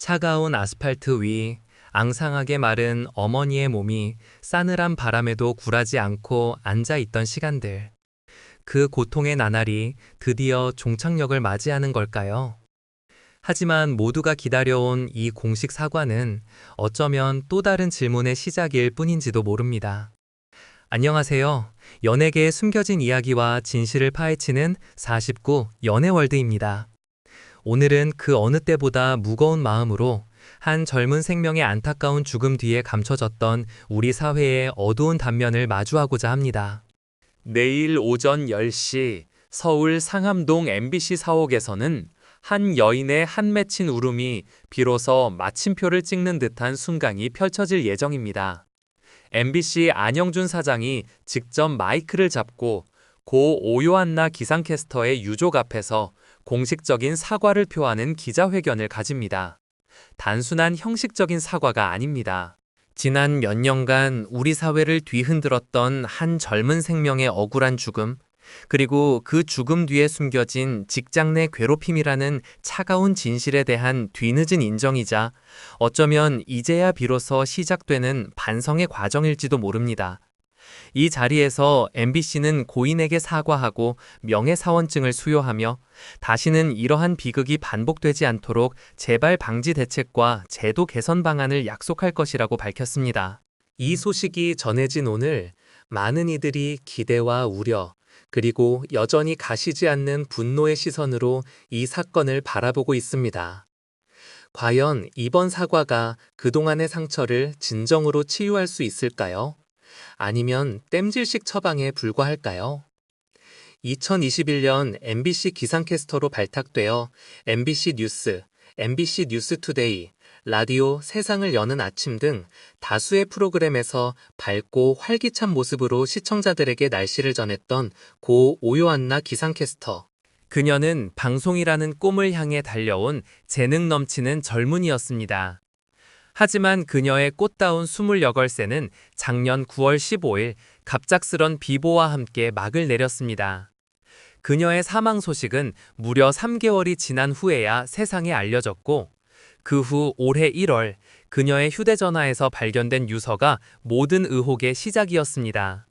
차가운 아스팔트 위, 앙상하게 마른 어머니의 몸이 싸늘한 바람에도 굴하지 않고 앉아 있던 시간들. 그 고통의 나날이 드디어 종착역을 맞이하는 걸까요? 하지만 모두가 기다려온 이 공식 사과는 어쩌면 또 다른 질문의 시작일 뿐인지도 모릅니다. 안녕하세요. 연예계의 숨겨진 이야기와 진실을 파헤치는 49 연예월드입니다. 오늘은 그 어느 때보다 무거운 마음으로 한 젊은 생명의 안타까운 죽음 뒤에 감춰졌던 우리 사회의 어두운 단면을 마주하고자 합니다. 내일 오전 10시 서울 상암동 MBC 사옥에서는 한 여인의 한 맺힌 울음이 비로소 마침표를 찍는 듯한 순간이 펼쳐질 예정입니다. MBC 안영준 사장이 직접 마이크를 잡고 고 오요한나 기상캐스터의 유족 앞에서 공식적인 사과를 표하는 기자회견을 가집니다. 단순한 형식적인 사과가 아닙니다. 지난 몇 년간 우리 사회를 뒤흔들었던 한 젊은 생명의 억울한 죽음, 그리고 그 죽음 뒤에 숨겨진 직장 내 괴롭힘이라는 차가운 진실에 대한 뒤늦은 인정이자 어쩌면 이제야 비로소 시작되는 반성의 과정일지도 모릅니다. 이 자리에서 MBC는 고인에게 사과하고 명예사원증을 수여하며 다시는 이러한 비극이 반복되지 않도록 재발 방지 대책과 제도 개선 방안을 약속할 것이라고 밝혔습니다. 이 소식이 전해진 오늘 많은 이들이 기대와 우려, 그리고 여전히 가시지 않는 분노의 시선으로 이 사건을 바라보고 있습니다. 과연 이번 사과가 그동안의 상처를 진정으로 치유할 수 있을까요? 아니면 땜질식 처방에 불과할까요? 2021년 MBC 기상캐스터로 발탁되어 MBC 뉴스, MBC 뉴스투데이, 라디오 세상을 여는 아침 등 다수의 프로그램에서 밝고 활기찬 모습으로 시청자들에게 날씨를 전했던 고 오요한나 기상캐스터. 그녀는 방송이라는 꿈을 향해 달려온 재능 넘치는 젊은이였습니다. 하지만 그녀의 꽃다운 28걸새는 작년 9월 15일 갑작스런 비보와 함께 막을 내렸습니다. 그녀의 사망 소식은 무려 3개월이 지난 후에야 세상에 알려졌고 그 후 올해 1월 그녀의 휴대전화에서 발견된 유서가 모든 의혹의 시작이었습니다.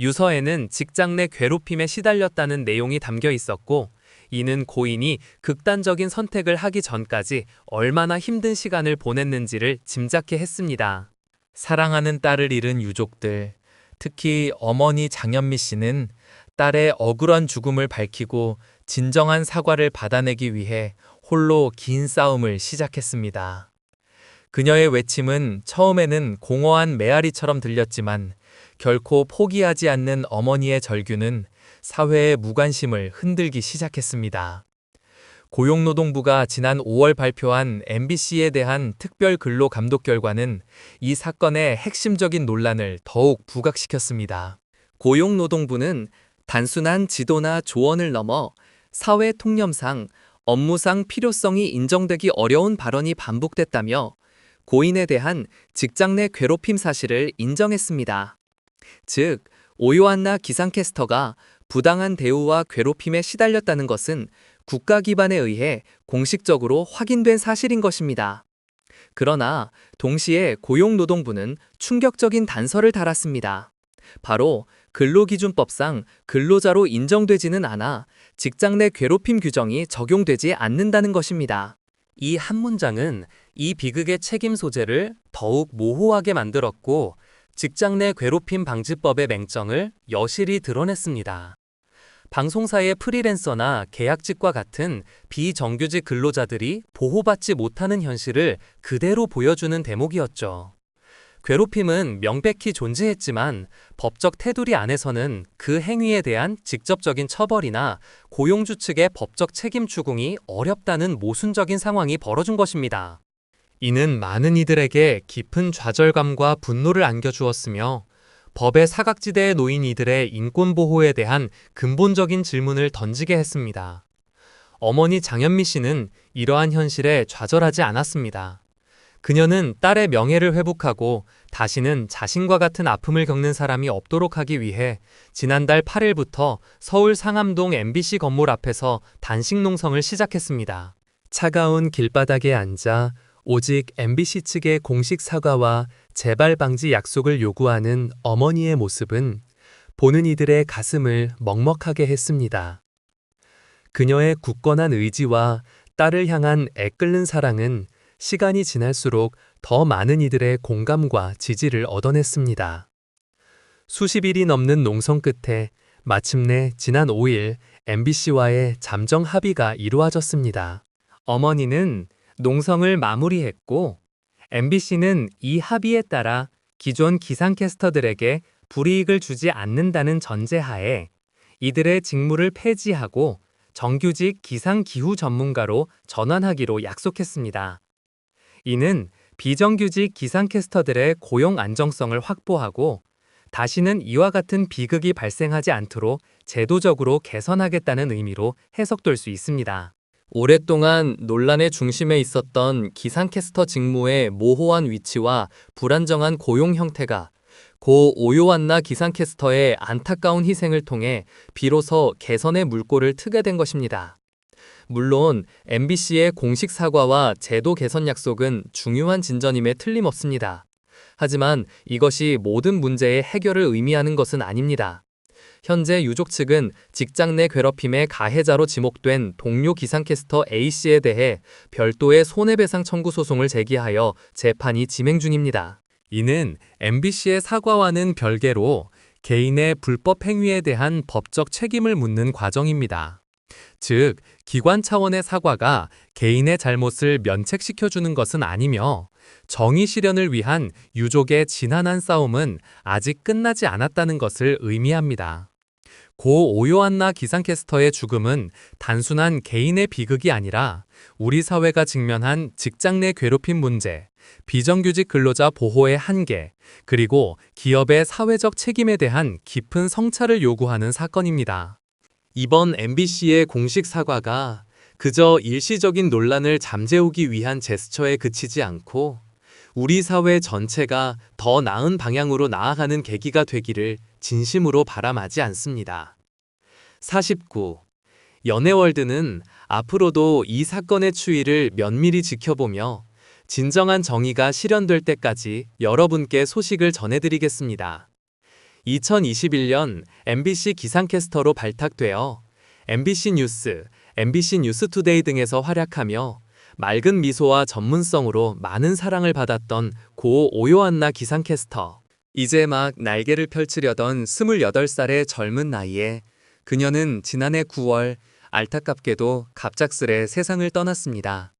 유서에는 직장 내 괴롭힘에 시달렸다는 내용이 담겨 있었고 이는 고인이 극단적인 선택을 하기 전까지 얼마나 힘든 시간을 보냈는지를 짐작케 했습니다. 사랑하는 딸을 잃은 유족들, 특히 어머니 장현미 씨는 딸의 억울한 죽음을 밝히고 진정한 사과를 받아내기 위해 홀로 긴 싸움을 시작했습니다. 그녀의 외침은 처음에는 공허한 메아리처럼 들렸지만 결코 포기하지 않는 어머니의 절규는 사회의 무관심을 흔들기 시작했습니다. 고용노동부가 지난 5월 발표한 MBC에 대한 특별 근로 감독 결과는 이 사건의 핵심적인 논란을 더욱 부각시켰습니다. 고용노동부는 단순한 지도나 조언을 넘어 사회 통념상, 업무상 필요성이 인정되기 어려운 발언이 반복됐다며 고인에 대한 직장 내 괴롭힘 사실을 인정했습니다. 즉, 오요한나 기상캐스터가 부당한 대우와 괴롭힘에 시달렸다는 것은 국가 기관에 의해 공식적으로 확인된 사실인 것입니다. 그러나 동시에 고용노동부는 충격적인 단서를 달았습니다. 바로 근로기준법상 근로자로 인정되지는 않아 직장 내 괴롭힘 규정이 적용되지 않는다는 것입니다. 이 한 문장은 이 비극의 책임 소재를 더욱 모호하게 만들었고 직장 내 괴롭힘 방지법의 맹점을 여실히 드러냈습니다. 방송사의 프리랜서나 계약직과 같은 비정규직 근로자들이 보호받지 못하는 현실을 그대로 보여주는 대목이었죠. 괴롭힘은 명백히 존재했지만 법적 테두리 안에서는 그 행위에 대한 직접적인 처벌이나 고용주 측의 법적 책임 추궁이 어렵다는 모순적인 상황이 벌어진 것입니다. 이는 많은 이들에게 깊은 좌절감과 분노를 안겨주었으며 법의 사각지대에 놓인 이들의 인권 보호에 대한 근본적인 질문을 던지게 했습니다. 어머니 장현미 씨는 이러한 현실에 좌절하지 않았습니다. 그녀는 딸의 명예를 회복하고 다시는 자신과 같은 아픔을 겪는 사람이 없도록 하기 위해 지난달 8일부터 서울 상암동 MBC 건물 앞에서 단식 농성을 시작했습니다. 차가운 길바닥에 앉아 오직 MBC 측의 공식 사과와 재발 방지 약속을 요구하는 어머니의 모습은 보는 이들의 가슴을 먹먹하게 했습니다. 그녀의 굳건한 의지와 딸을 향한 애끓는 사랑은 시간이 지날수록 더 많은 이들의 공감과 지지를 얻어냈습니다. 수십 일이 넘는 농성 끝에 마침내 지난 5일 MBC와의 잠정 합의가 이루어졌습니다. 어머니는 농성을 마무리했고 MBC는 이 합의에 따라 기존 기상캐스터들에게 불이익을 주지 않는다는 전제하에 이들의 직무를 폐지하고 정규직 기상기후 전문가로 전환하기로 약속했습니다. 이는 비정규직 기상캐스터들의 고용 안정성을 확보하고 다시는 이와 같은 비극이 발생하지 않도록 제도적으로 개선하겠다는 의미로 해석될 수 있습니다. 오랫동안 논란의 중심에 있었던 기상캐스터 직무의 모호한 위치와 불안정한 고용 형태가 고 오요한나 기상캐스터의 안타까운 희생을 통해 비로소 개선의 물꼬를 트게 된 것입니다. 물론 MBC의 공식 사과와 제도 개선 약속은 중요한 진전임에 틀림없습니다. 하지만 이것이 모든 문제의 해결을 의미하는 것은 아닙니다. 현재 유족 측은 직장 내 괴롭힘의 가해자로 지목된 동료 기상캐스터 A씨에 대해 별도의 손해배상 청구 소송을 제기하여 재판이 진행 중입니다. 이는 MBC의 사과와는 별개로 개인의 불법 행위에 대한 법적 책임을 묻는 과정입니다. 즉, 기관 차원의 사과가 개인의 잘못을 면책시켜주는 것은 아니며 정의 실현을 위한 유족의 지난한 싸움은 아직 끝나지 않았다는 것을 의미합니다. 고 오요한나 기상캐스터의 죽음은 단순한 개인의 비극이 아니라 우리 사회가 직면한 직장 내 괴롭힘 문제, 비정규직 근로자 보호의 한계, 그리고 기업의 사회적 책임에 대한 깊은 성찰을 요구하는 사건입니다. 이번 MBC의 공식 사과가 그저 일시적인 논란을 잠재우기 위한 제스처에 그치지 않고 우리 사회 전체가 더 나은 방향으로 나아가는 계기가 되기를 진심으로 바람하지 않습니다. 49. 연애월드는 앞으로도 이 사건의 추이를 면밀히 지켜보며 진정한 정의가 실현될 때까지 여러분께 소식을 전해드리겠습니다. 2021년 MBC 기상캐스터로 발탁되어 MBC 뉴스, MBC 뉴스투데이 등에서 활약하며 맑은 미소와 전문성으로 많은 사랑을 받았던 고 오요한나 기상캐스터. 이제 막 날개를 펼치려던 28살의 젊은 나이에 그녀는 지난해 9월 안타깝게도 갑작스레 세상을 떠났습니다.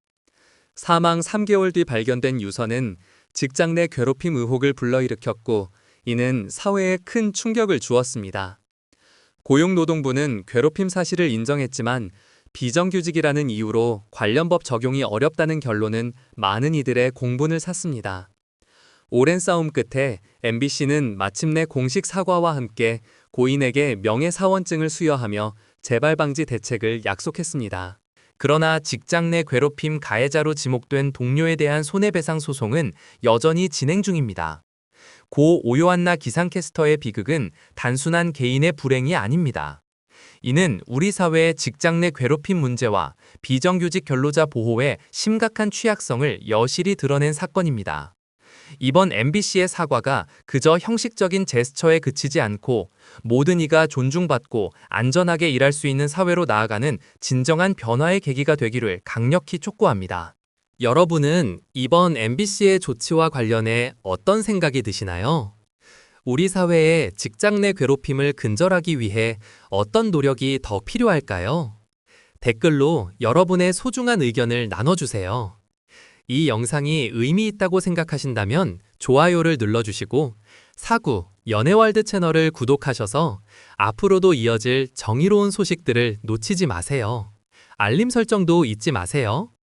사망 3개월 뒤 발견된 유서는 직장 내 괴롭힘 의혹을 불러일으켰고 이는 사회에 큰 충격을 주었습니다. 고용노동부는 괴롭힘 사실을 인정했지만 비정규직이라는 이유로 관련 법 적용이 어렵다는 결론은 많은 이들의 공분을 샀습니다. 오랜 싸움 끝에 MBC는 마침내 공식 사과와 함께 고인에게 명예사원증을 수여하며 재발방지 대책을 약속했습니다. 그러나 직장 내 괴롭힘 가해자로 지목된 동료에 대한 손해배상 소송은 여전히 진행 중입니다. 고 오요한나 기상캐스터의 비극은 단순한 개인의 불행이 아닙니다. 이는 우리 사회의 직장 내 괴롭힘 문제와 비정규직 근로자 보호의 심각한 취약성을 여실히 드러낸 사건입니다. 이번 MBC의 사과가 그저 형식적인 제스처에 그치지 않고 모든 이가 존중받고 안전하게 일할 수 있는 사회로 나아가는 진정한 변화의 계기가 되기를 강력히 촉구합니다. 여러분은 이번 MBC의 조치와 관련해 어떤 생각이 드시나요? 우리 사회의 직장 내 괴롭힘을 근절하기 위해 어떤 노력이 더 필요할까요? 댓글로 여러분의 소중한 의견을 나눠주세요. 이 영상이 의미 있다고 생각하신다면 좋아요를 눌러주시고 사구 연애월드 채널을 구독하셔서 앞으로도 이어질 정의로운 소식들을 놓치지 마세요. 알림 설정도 잊지 마세요.